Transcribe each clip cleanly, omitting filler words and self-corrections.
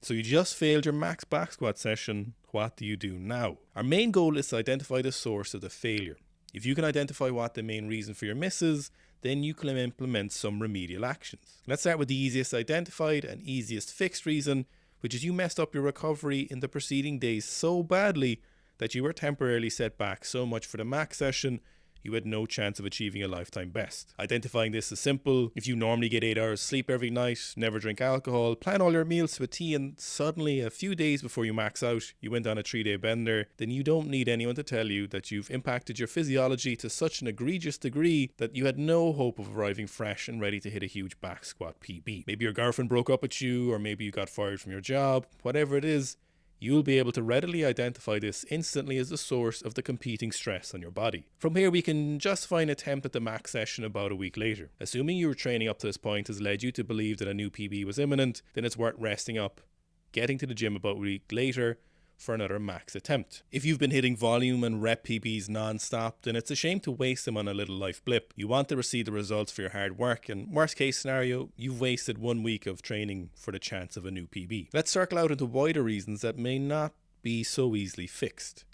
So you just failed your max back squat session. What do you do now? Our main goal is to identify the source of the failure. If you can identify what the main reason for your miss is, then you can implement some remedial actions. Let's start with the easiest identified and easiest fixed reason, which is you messed up your recovery in the preceding days so badly that you were temporarily set back so much for the max session you had no chance of achieving a lifetime best. Identifying this is simple. If you normally get 8 hours sleep every night, never drink alcohol, plan all your meals to a T, and suddenly a few days before you max out, you went on a 3-day bender, then you don't need anyone to tell you that you've impacted your physiology to such an egregious degree that you had no hope of arriving fresh and ready to hit a huge back squat PB. Maybe your girlfriend broke up with you, or maybe you got fired from your job. Whatever it is, you'll be able to readily identify this instantly as the source of the competing stress on your body. From here, we can justify an attempt at the max session about a week later. Assuming your training up to this point has led you to believe that a new PB was imminent, then it's worth resting up, getting to the gym about a week later for another max attempt. If you've been hitting volume and rep PBs non-stop, then it's a shame to waste them on a little life blip. You want to receive the results for your hard work, and worst case scenario, you've wasted 1 week of training for the chance of a new PB. Let's circle out into wider reasons that may not be so easily fixed.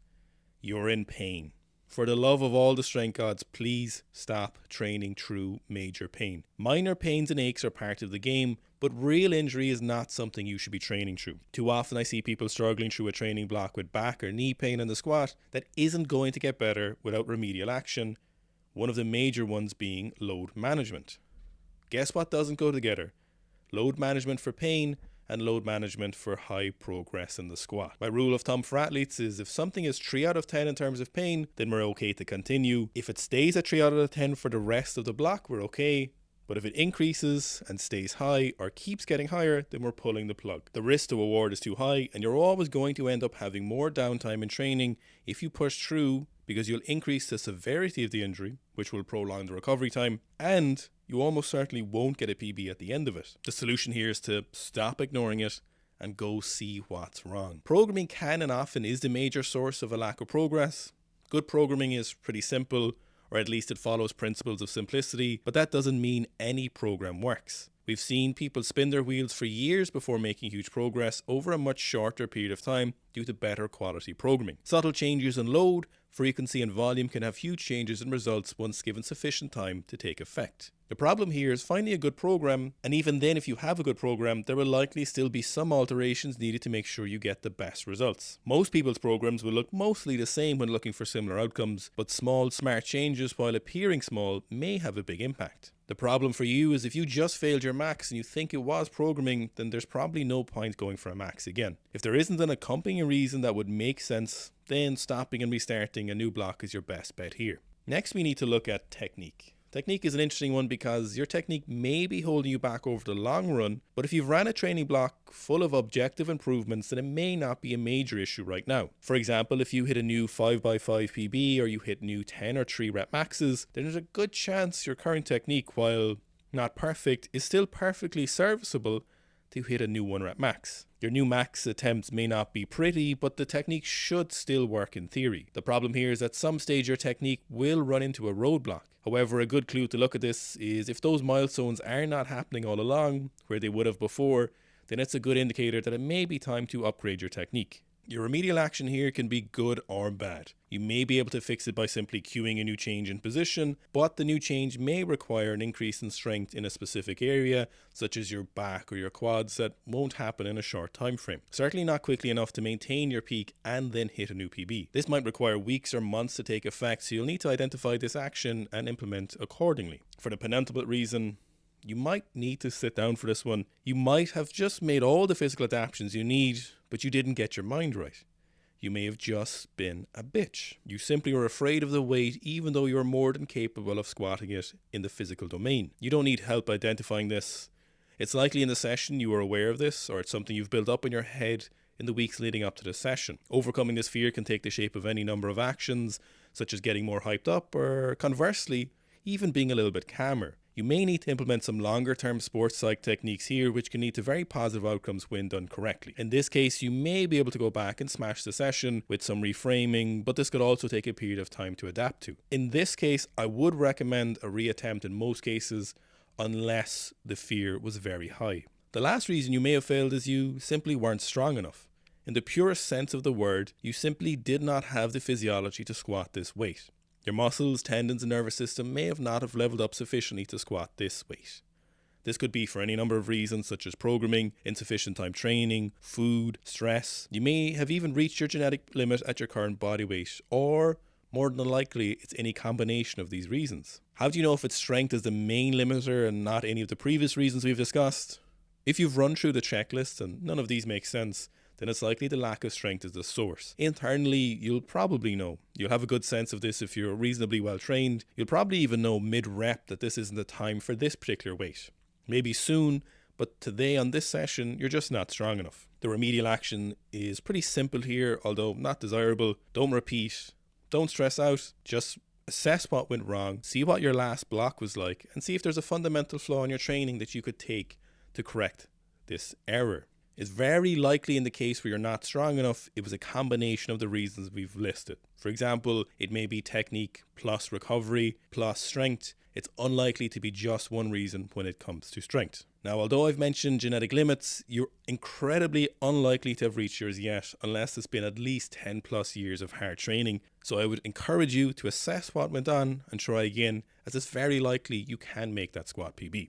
You're in pain. For the love of all the strength gods, please stop training through major pain. Minor pains and aches are part of the game, but real injury is not something you should be training through. Too often I see people struggling through a training block with back or knee pain in the squat that isn't going to get better without remedial action, one of the major ones being load management. Guess what doesn't go together? Load management for pain and load management for high progress in the squat. My rule of thumb for athletes is if something is 3 out of 10 in terms of pain, then we're okay to continue. If it stays at 3 out of 10 for the rest of the block, we're okay. But if it increases and stays high or keeps getting higher, then we're pulling the plug. The risk to reward is too high, and you're always going to end up having more downtime in training if you push through, because you'll increase the severity of the injury, which will prolong the recovery time, and you almost certainly won't get a PB at the end of it. The solution here is to stop ignoring it and go see what's wrong. Programming can and often is the major source of a lack of progress. Good programming is pretty simple, or at least it follows principles of simplicity, but that doesn't mean any program works. We've seen people spin their wheels for years before making huge progress over a much shorter period of time due to better quality programming. Subtle changes in load, frequency and volume can have huge changes in results once given sufficient time to take effect. The problem here is finding a good program, and even then if you have a good program, there will likely still be some alterations needed to make sure you get the best results. Most people's programs will look mostly the same when looking for similar outcomes, but small, smart changes, while appearing small, may have a big impact. The problem for you is if you just failed your max and you think it was programming, then there's probably no point going for a max again. If there isn't an accompanying reason that would make sense, then stopping and restarting a new block is your best bet here. Next, we need to look at technique. Technique is an interesting one because your technique may be holding you back over the long run, but if you've ran a training block full of objective improvements, then it may not be a major issue right now. For example, if you hit a new 5x5 PB or you hit new 10 or 3 rep maxes, then there's a good chance your current technique, while not perfect, is still perfectly serviceable to hit a new 1 rep max. Your new max attempts may not be pretty, but the technique should still work in theory. The problem here is at some stage your technique will run into a roadblock. However, a good clue to look at this is if those milestones are not happening all along, where they would have before, then it's a good indicator that it may be time to upgrade your technique. Your remedial action here can be good or bad. You may be able to fix it by simply cueing a new change in position, but the new change may require an increase in strength in a specific area, such as your back or your quads, that won't happen in a short time frame. Certainly not quickly enough to maintain your peak and then hit a new PB. This might require weeks or months to take effect, so you'll need to identify this action and implement accordingly. For the penultimate reason, you might need to sit down for this one. You might have just made all the physical adaptations you need, but you didn't get your mind right. You may have just been a bitch. You simply were afraid of the weight even though you're more than capable of squatting it in the physical domain. You don't need help identifying this. It's likely in the session you are aware of this, or it's something you've built up in your head in the weeks leading up to the session. Overcoming this fear can take the shape of any number of actions, such as getting more hyped up, or conversely, even being a little bit calmer. You may need to implement some longer term sports psych techniques here, which can lead to very positive outcomes when done correctly. In this case, you may be able to go back and smash the session with some reframing, but this could also take a period of time to adapt to. In this case, I would recommend a reattempt in most cases, unless the fear was very high. The last reason you may have failed is you simply weren't strong enough. In the purest sense of the word, you simply did not have the physiology to squat this weight. Your muscles, tendons and nervous system may not have leveled up sufficiently to squat this weight. This could be for any number of reasons such as programming, insufficient time training, food, stress. You may have even reached your genetic limit at your current body weight, or more than likely it's any combination of these reasons. How do you know if it's strength is the main limiter and not any of the previous reasons we've discussed? If you've run through the checklist and none of these make sense, then it's likely the lack of strength is the source. Internally, you'll probably know. You'll have a good sense of this if you're reasonably well trained. You'll probably even know mid-rep that this isn't the time for this particular weight. Maybe soon, but today on this session, you're just not strong enough. The remedial action is pretty simple here, although not desirable. Don't repeat. Don't stress out. Just assess what went wrong, see what your last block was like, and see if there's a fundamental flaw in your training that you could take to correct this error. It's very likely in the case where you're not strong enough, it was a combination of the reasons we've listed. For example, it may be technique plus recovery plus strength. It's unlikely to be just one reason when it comes to strength. Now, although I've mentioned genetic limits, you're incredibly unlikely to have reached yours yet unless it's been at least 10 plus years of hard training. So I would encourage you to assess what went on and try again, as it's very likely you can make that squat PB.